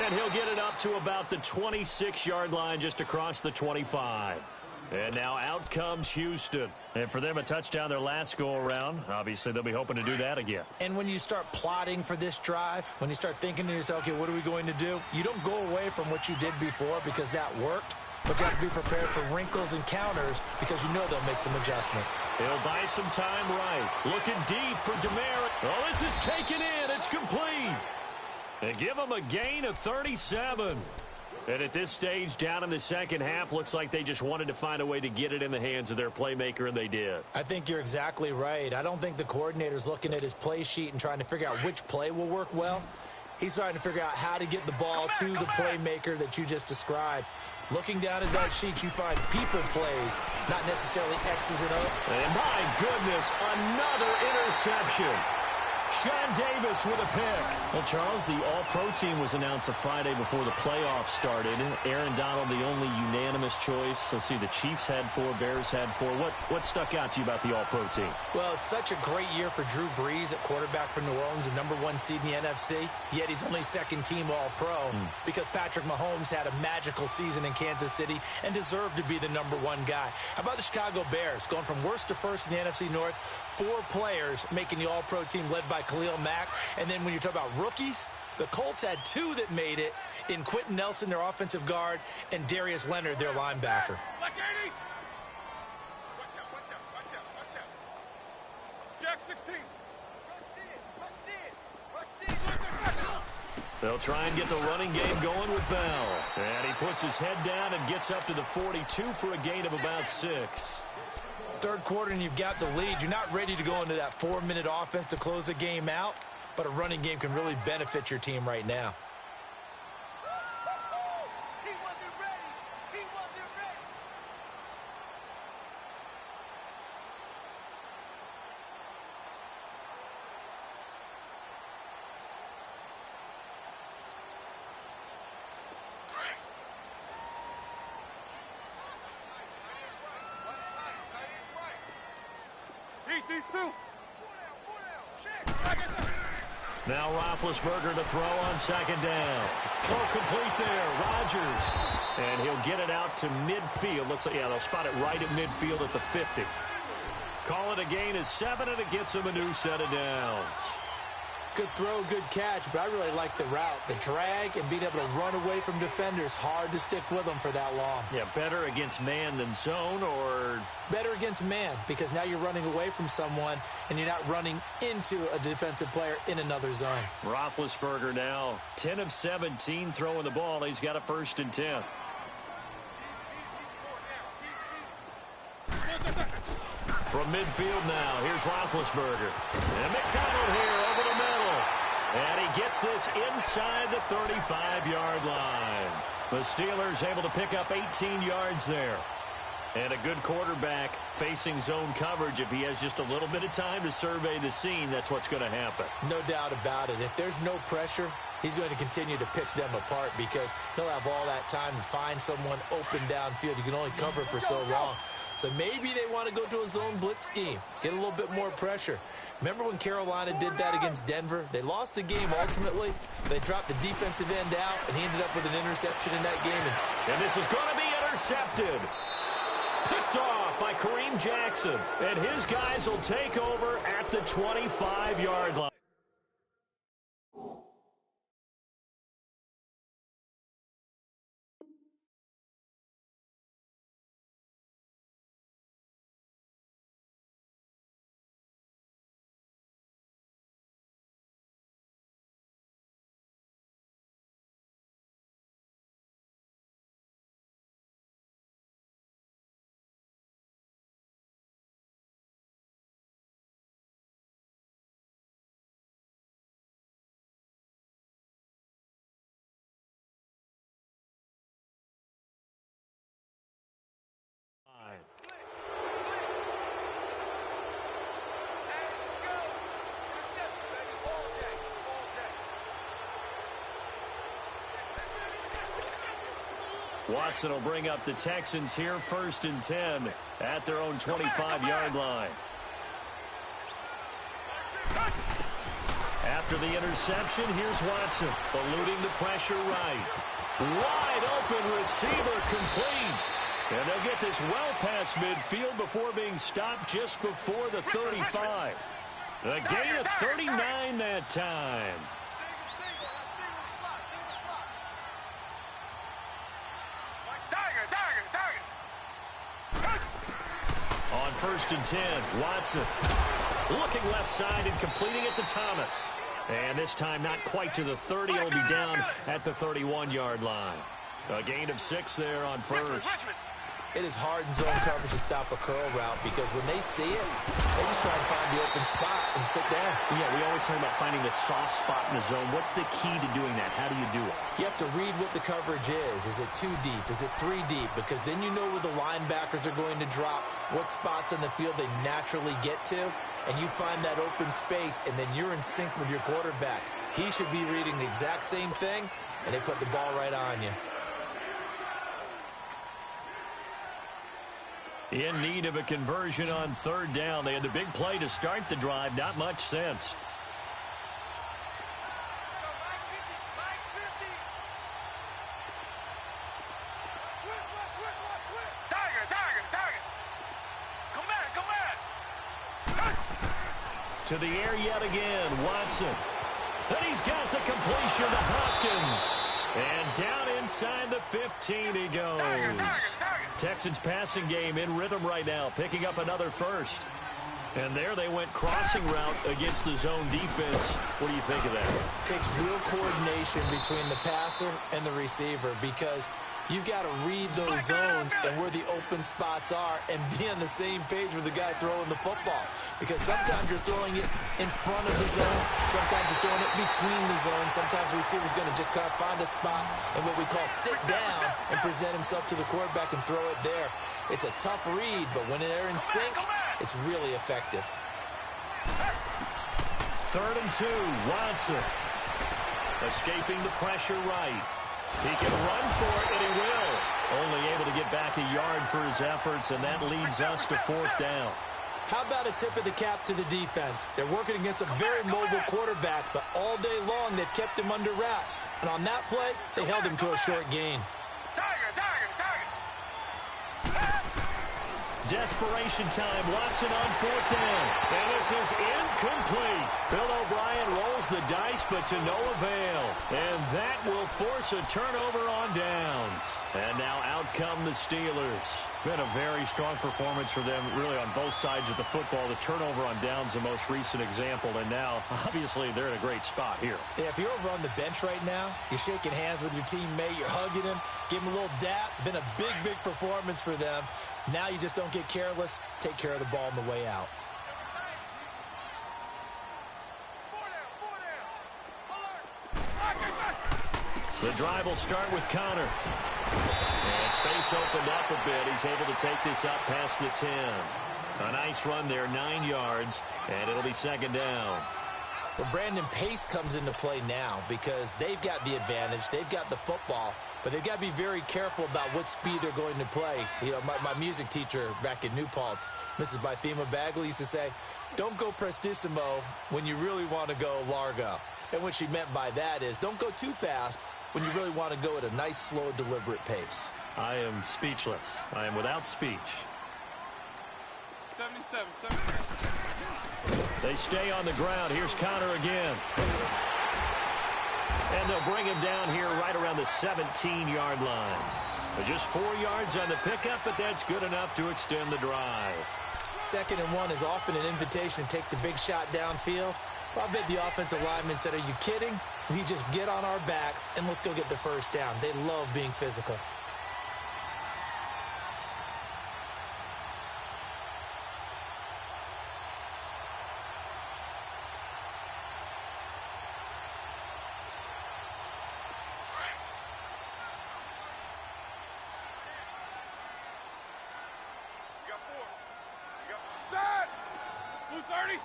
And he'll get it up to about the 26-yard line just across the 25. And now out comes Houston. And for them, a touchdown their last go-around. Obviously, they'll be hoping to do that again. And when you start plotting for this drive, when you start thinking to yourself, okay, what are we going to do? You don't go away from what you did before because that worked. But you have to be prepared for wrinkles and counters because you know they'll make some adjustments. He'll buy some time right. Looking deep for Demerit. Oh, this is taken in. It's complete. And give him a gain of 37. And at this stage, down in the second half, looks like they just wanted to find a way to get it in the hands of their playmaker, and they did. I think you're exactly right. I don't think the coordinator's looking at his play sheet and trying to figure out which play will work well. He's trying to figure out how to get the ball to the playmaker that you just described. Looking down at that sheet, you find people plays, not necessarily X's and O's. And my goodness, another interception. Sean Davis with a pick. Well, Charles, the All-Pro team was announced a Friday before the playoffs started. Aaron Donald, the only unanimous choice. Let's see, the Chiefs had 4, Bears had 4. What stuck out to you about the All-Pro team? Well, it's such a great year for Drew Brees at quarterback for New Orleans, the #1 seed in the NFC. Yet he's only second-team All-Pro because Patrick Mahomes had a magical season in Kansas City and deserved to be the #1 guy. How about the Chicago Bears going from worst to first in the NFC North? 4 players making the All-Pro team led by Khalil Mack. And then when you talk about rookies, the Colts had 2 that made it in Quentin Nelson, their offensive guard, and Darius Leonard, their linebacker. Watch out. Jack 16. Rush it. They'll try and get the running game going with Bell. And he puts his head down and gets up to the 42 for a gain of about 6. Third quarter and you've got the lead. You're not ready to go into that 4-minute offense to close the game out, but a running game can really benefit your team right now. He wasn't ready. Eat these 2. Now Roethlisberger to throw on second down. Throw complete there. Rodgers. And he'll get it out to midfield. Let's say, yeah, they'll spot it right at midfield at the 50. Call it a gain of 7, and it gets him a new set of downs. Good throw, good catch, but I really like the route. The drag and being able to run away from defenders, hard to stick with them for that long. Yeah, better against man than zone, or? Better against man, because now you're running away from someone and you're not running into a defensive player in another zone. Roethlisberger now 10 of 17 throwing the ball. He's got a 1st and 10. From midfield now, here's Roethlisberger. And McDonald here over the middle. And he gets this inside the 35-yard line. The Steelers able to pick up 18 yards there. And a good quarterback facing zone coverage. If he has just a little bit of time to survey the scene, that's what's going to happen. No doubt about it. If there's no pressure, he's going to continue to pick them apart because he'll have all that time to find someone open downfield. You can only cover for so long. So maybe they want to go to a zone blitz scheme, get a little bit more pressure. Remember when Carolina did that against Denver? They lost the game ultimately. They dropped the defensive end out, and he ended up with an interception in that game. And this is going to be intercepted. Picked off by Kareem Jackson. And his guys will take over at the 25-yard line. Watson will bring up the Texans here 1st and 10 at their own 25-yard line. After the interception, here's Watson, eluding the pressure right. Wide open receiver complete. And they'll get this well past midfield before being stopped just before the 35. A gain of 39 that time. On 1st and 10, Watson looking left side and completing it to Thomas. And this time not quite to the 30. He'll be down at the 31-yard line. A gain of 6 there on 1st. It is hard in zone coverage to stop a curl route because when they see it, they just try and find the open spot and sit down. Yeah, we always talk about finding the soft spot in the zone. What's the key to doing that? How do you do it? You have to read what the coverage is. Is it 2 deep? Is it 3 deep? Because then you know where the linebackers are going to drop, what spots on the field they naturally get to, and you find that open space, and then you're in sync with your quarterback. He should be reading the exact same thing, and they put the ball right on you. In need of a conversion on 3rd down. They had the big play to start the drive. Not much sense. To the air yet again, Watson. And he's got the completion to Hopkins. And down inside the 15 he goes. Texans passing game in rhythm right now, picking up another 1st. And there they went crossing route against the zone defense. What do you think of that? It takes real coordination between the passer and the receiver because you've got to read those zones and where the open spots are and be on the same page with the guy throwing the football. Because sometimes you're throwing it in front of the zone. Sometimes you're throwing it between the zones. Sometimes the receiver's going to just kind of find a spot and what we call sit down and present himself to the quarterback and throw it there. It's a tough read, but when they're in sync, it's really effective. 3rd and 2, Watson. Escaping the pressure right. He can run for it, and he will. Only able to get back a yard for his efforts, and that leads us to 4th down. How about a tip of the cap to the defense? They're working against a very mobile quarterback, but all day long they've kept him under wraps. And on that play, they held him to a short gain. Desperation time. Watson on 4th down. And this is incomplete. Bill O'Brien rolls the dice, but to no avail. And that will force a turnover on downs. And now out come the Steelers. Been a very strong performance for them, really, on both sides of the football. The turnover on downs, the most recent example. And now, obviously, they're in a great spot here. Yeah, if you're over on the bench right now, you're shaking hands with your teammate, you're hugging him, give him a little dap. Been a big, big performance for them. Now you just don't get careless. Take care of the ball on the way out. The drive will start with Connor. And space opened up a bit. He's able to take this up past the 10. A nice run there, 9 yards, and it'll be second down. Well, Brandon, pace comes into play now because they've got the advantage. They've got the football, but they've got to be very careful about what speed they're going to play. You know, my music teacher back in New Paltz, Mrs. Bythema Bagley, used to say, don't go prestissimo when you really want to go largo. And what she meant by that is don't go too fast when you really want to go at a nice, slow, deliberate pace. I am speechless. I am without speech. 77. They stay on the ground. Here's Connor again. And they'll bring him down here right around the 17-yard line. Just 4 yards on the pickup, but that's good enough to extend the drive. 2nd and 1 is often an invitation to take the big shot downfield. Well, I bet the offensive lineman said, are you kidding? We just get on our backs and let's go get the first down. They love being physical. Set! Blue 30.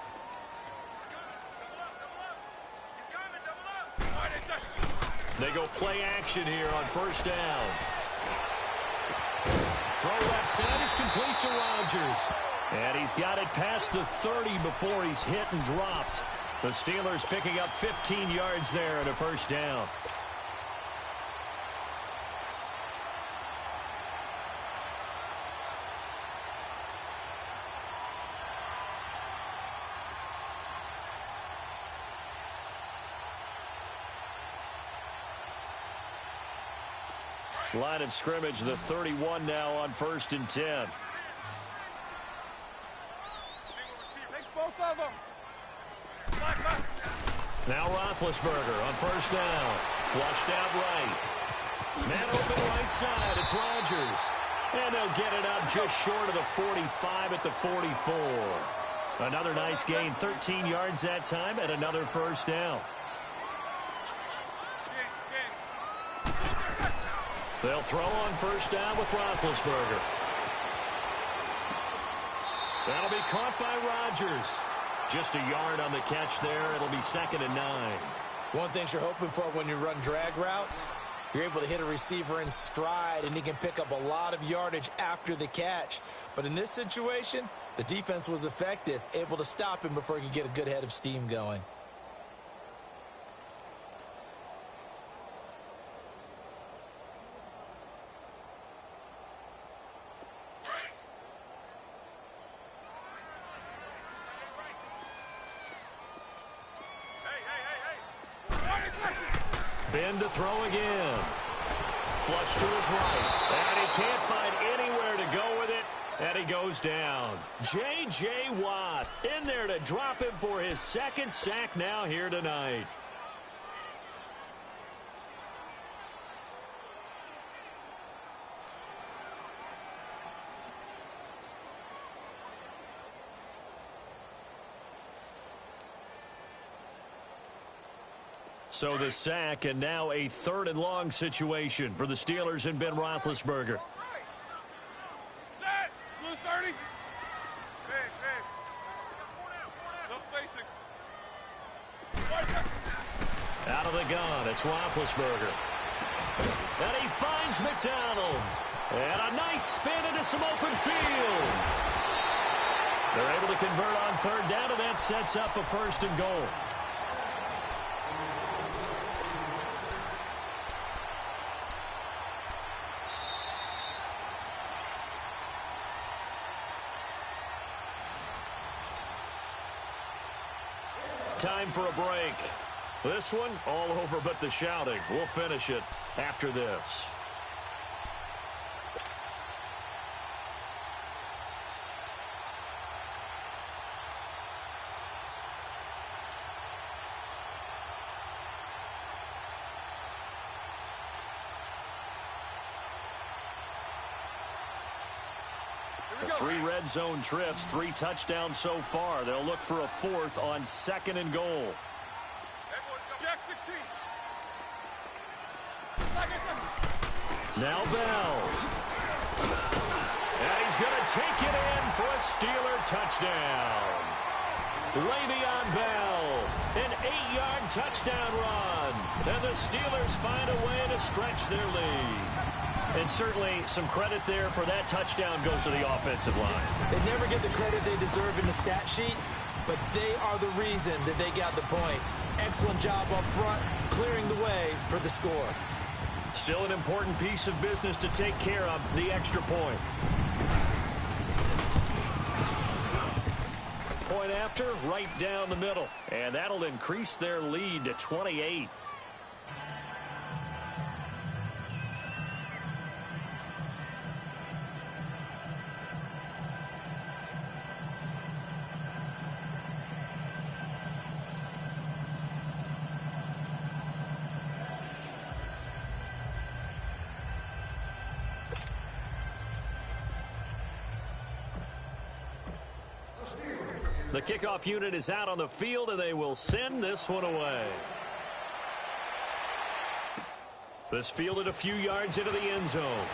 They go play action here on first down. Throw left side is complete to Rodgers. And he's got it past the 30 before he's hit and dropped. The Steelers picking up 15 yards there and a first down. Line of scrimmage, the 31 now on 1st and 10. Take both of them. Back. Now Roethlisberger on first down. Flushed out right. Man open right side. It's Rodgers. And they'll get it up just short of the 45 at the 44. Another nice gain, 13 yards that time, and another first down. They'll throw on first down with Roethlisberger. That'll be caught by Rodgers. Just a yard on the catch there. It'll be 2nd and 9. One thing you're hoping for when you run drag routes, you're able to hit a receiver in stride, and he can pick up a lot of yardage after the catch. But in this situation, the defense was effective, able to stop him before he could get a good head of steam going. Ben to throw again. Flush to his right. And he can't find anywhere to go with it. And he goes down. J.J. Watt in there to drop him for his 2nd sack now here tonight. So the sack, and now a 3rd and long situation for the Steelers and Ben Roethlisberger. Set! Blue 30. Big. No spacing. Out of the gun, it's Roethlisberger. And he finds McDonald. And a nice spin into some open field. They're able to convert on 3rd down, and that sets up a 1st and goal. Time for a break. This one, all over but the shouting. We'll finish it after this. The 3 red zone trips, 3 touchdowns so far. They'll look for a 4th on 2nd and goal. Jack 16. Now Bell. And he's going to take it in for a Steeler touchdown. Le'Veon Bell, an 8-yard touchdown run. And the Steelers find a way to stretch their lead. And certainly some credit there for that touchdown goes to the offensive line. They never get the credit they deserve in the stat sheet, but they are the reason that they got the points. Excellent job up front, clearing the way for the score. Still an important piece of business to take care of, the extra point. Point after, right down the middle. And that'll increase their lead to 28. The kickoff unit is out on the field, and they will send this one away. This fielded a few yards into the end zone.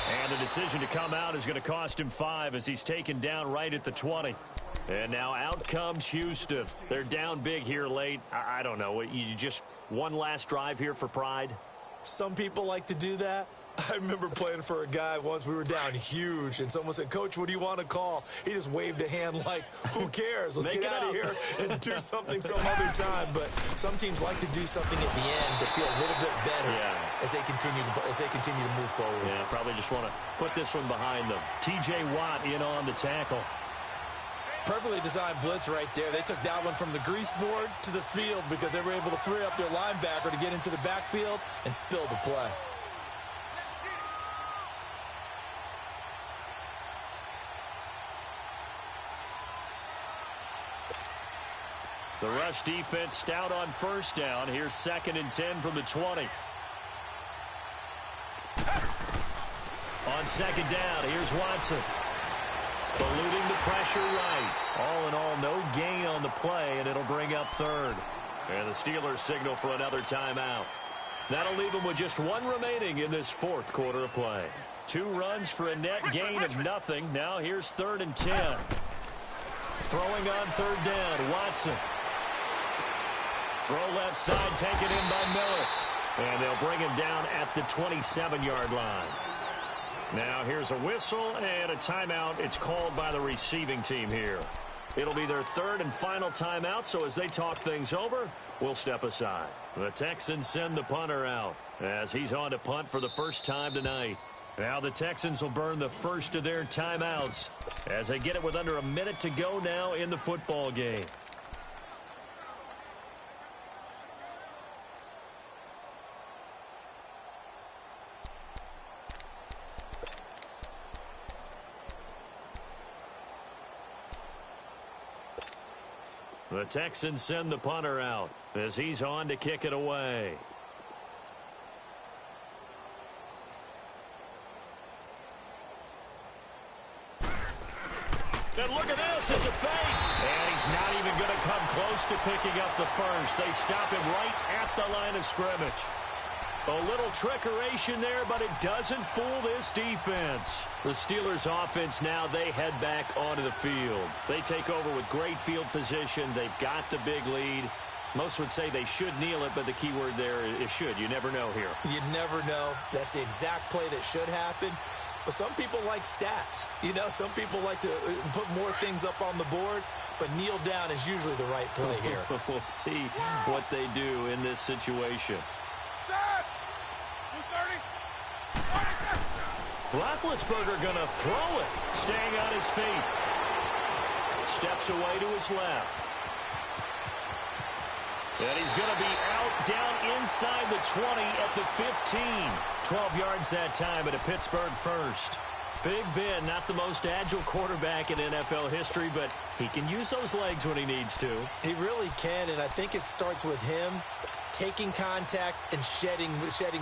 And the decision to come out is going to cost him 5 as he's taken down right at the 20. And now out comes Houston. They're down big here late. I don't know. You just one last drive here for pride? Some people like to do that. I remember playing for a guy once. We were down huge, and someone said, "Coach, what do you want to call?" He just waved a hand like, who cares? Let's get out of here and do something some other time. But some teams like to do something at the end to feel a little bit better as they continue to move forward. Yeah, probably just want to put this one behind them. T.J. Watt in on the tackle. Perfectly designed blitz right there. They took that one from the grease board to the field because they were able to free up their linebacker to get into the backfield and spill the play. The rush defense stout on first down. Here's 2nd and 10 from the 20. On 2nd down, here's Watson. Eluding the pressure right. All in all, no gain on the play, and it'll bring up 3rd. And the Steelers signal for another timeout. That'll leave them with just 1 remaining in this 4th quarter of play. 2 runs for a net gain of nothing. Now here's 3rd and 10. Throwing on 3rd down, Watson. Throw left side, taken in by Miller. And they'll bring him down at the 27-yard line. Now here's a whistle and a timeout. It's called by the receiving team here. It'll be their 3rd and final timeout, so as they talk things over, we'll step aside. The Texans send the punter out as he's on to punt for the first time tonight. Now the Texans will burn the first of their timeouts as they get it with under a minute to go now in the football game. The Texans send the punter out as he's on to kick it away. And look at this, it's a fake. And he's not even going to come close to picking up the first. They stop him right at the line of scrimmage. A little trickeration there, but it doesn't fool this defense. The Steelers offense now, they head back onto the field. They take over with great field position. They've got the big lead. Most would say they should kneel it, but the key word there is should. You never know here. You never know. That's the exact play that should happen. But some people like stats. You know, some people like to put more things up on the board, but kneel down is usually the right play here. We'll see what they do in this situation. Roethlisberger going to throw it. Staying on his feet. Steps away to his left. And he's going to be out down inside the 20 at the 15. 12 yards that time at a Pittsburgh first. Big Ben, not the most agile quarterback in NFL history, but he can use those legs when he needs to. He really can, and I think it starts with him taking contact and shedding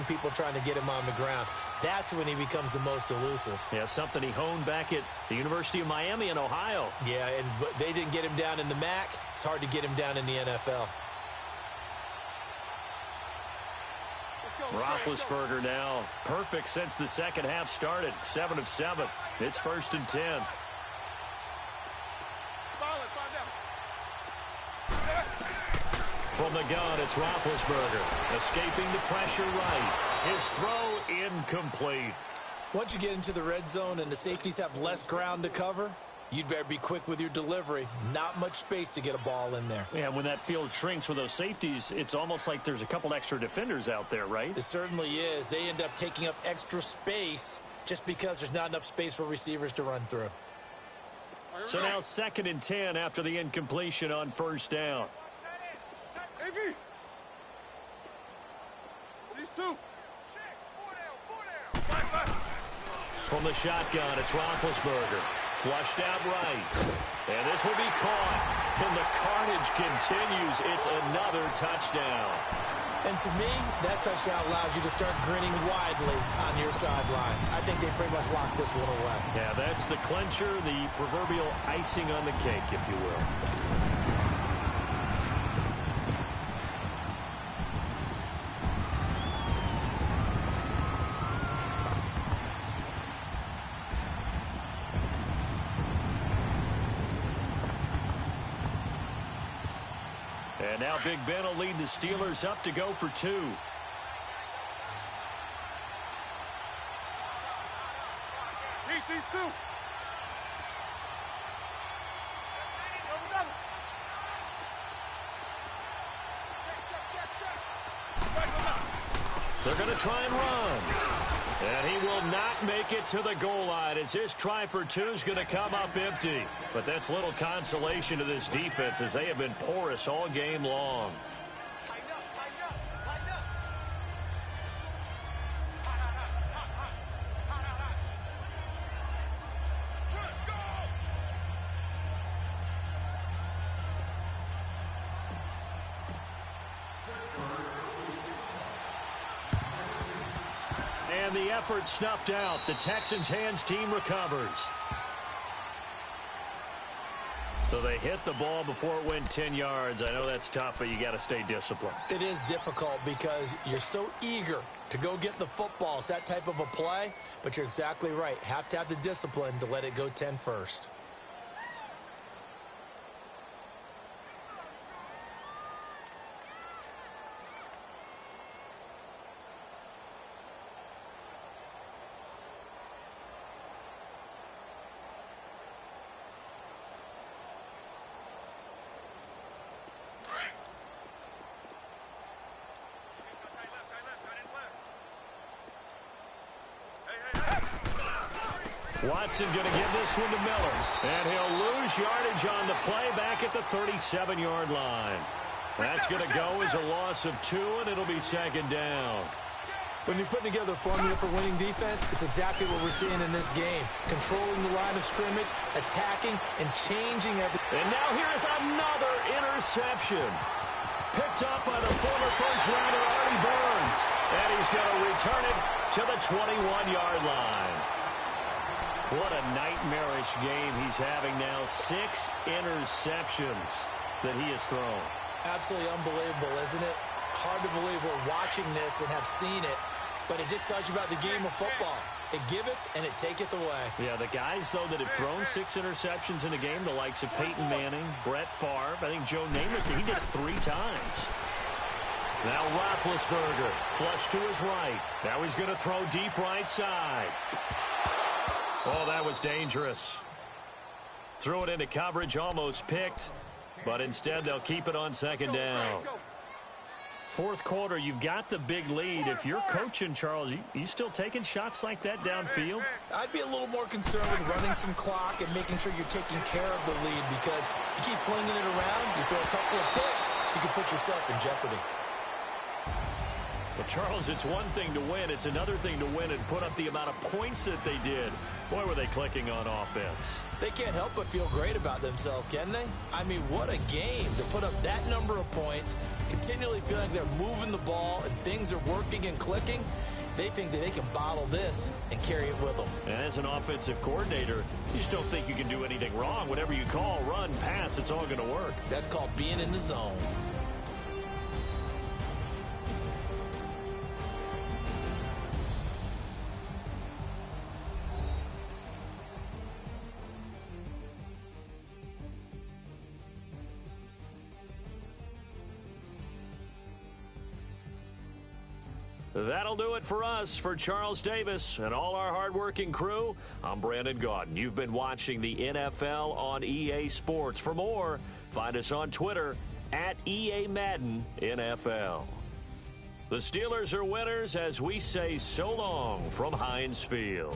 people trying to get him on the ground. That's when he becomes the most elusive. Yeah, something he honed back at the University of Miami in Ohio. Yeah, and they didn't get him down in the MAC. It's hard to get him down in the NFL. Roethlisberger now perfect since the second half started. 7 of 7. It's 1st and 10. From the gun, it's Roethlisberger. Escaping the pressure right. His throw incomplete. Once you get into the red zone and the safeties have less ground to cover, you'd better be quick with your delivery. Not much space to get a ball in there. Yeah, when that field shrinks with those safeties, it's almost like there's a couple extra defenders out there, right? It certainly is. They end up taking up extra space just because there's not enough space for receivers to run through. So now 2nd and 10 after the incompletion on 1st down. AB. These two. From the shotgun, it's Roethlisberger. Flushed out right. And this will be caught. And the carnage continues. It's another touchdown. And to me, that touchdown allows you to start grinning widely on your sideline. I think they pretty much locked this one away. Yeah, that's the clincher, the proverbial icing on the cake, if you will. And now Big Ben will lead the Steelers up to go for 2. Heat these two. They're going to try and run. And he will not make it to the goal line as his try for 2 is going to come up empty. But that's little consolation to this defense as they have been porous all game long. And the effort snuffed out. The Texans' hands team recovers. So they hit the ball before it went 10 yards. I know that's tough, but you got to stay disciplined. It is difficult because you're so eager to go get the football. It's that type of a play, but you're exactly right. Have to have the discipline to let it go 10 first. Watson going to give this one to Miller. And he'll lose yardage on the play back at the 37-yard line. That's going to go as a loss of 2, and it'll be 2nd down. When you're putting together a formula for winning defense, it's exactly what we're seeing in this game. Controlling the line of scrimmage, attacking, and changing everything. And now here is another interception. Picked up by the former first-rounder Artie Burns. And he's going to return it to the 21-yard line. What a nightmarish game he's having now. 6 interceptions that he has thrown. Absolutely unbelievable, isn't it? Hard to believe we're watching this and have seen it, but it just tells you about the game of football. It giveth and it taketh away. Yeah, the guys, though, that have thrown 6 interceptions in a game, the likes of Peyton Manning, Brett Favre, I think Joe Namath, he did it 3 times. Now Roethlisberger, flush to his right. Now he's going to throw deep right side. Oh, that was dangerous. Threw it into coverage, almost picked, but instead they'll keep it on 2nd down. 4th quarter, you've got the big lead. If you're coaching, Charles, you still taking shots like that downfield? I'd be a little more concerned with running some clock and making sure you're taking care of the lead, because you keep flinging it around, you throw a couple of picks, you can put yourself in jeopardy. Well, Charles, it's one thing to win. It's another thing to win and put up the amount of points that they did. Boy, were they clicking on offense. They can't help but feel great about themselves, can they? I mean, what a game to put up that number of points, continually feeling like they're moving the ball and things are working and clicking. They think that they can bottle this and carry it with them. And as an offensive coordinator, you just don't think you can do anything wrong. Whatever you call, run, pass, it's all going to work. That's called being in the zone. That'll do it for us. For Charles Davis and all our hardworking crew, I'm Brandon Gaudin. You've been watching the NFL on EA Sports. For more, find us on Twitter at EA Madden NFL. The Steelers are winners as we say so long from Heinz Field.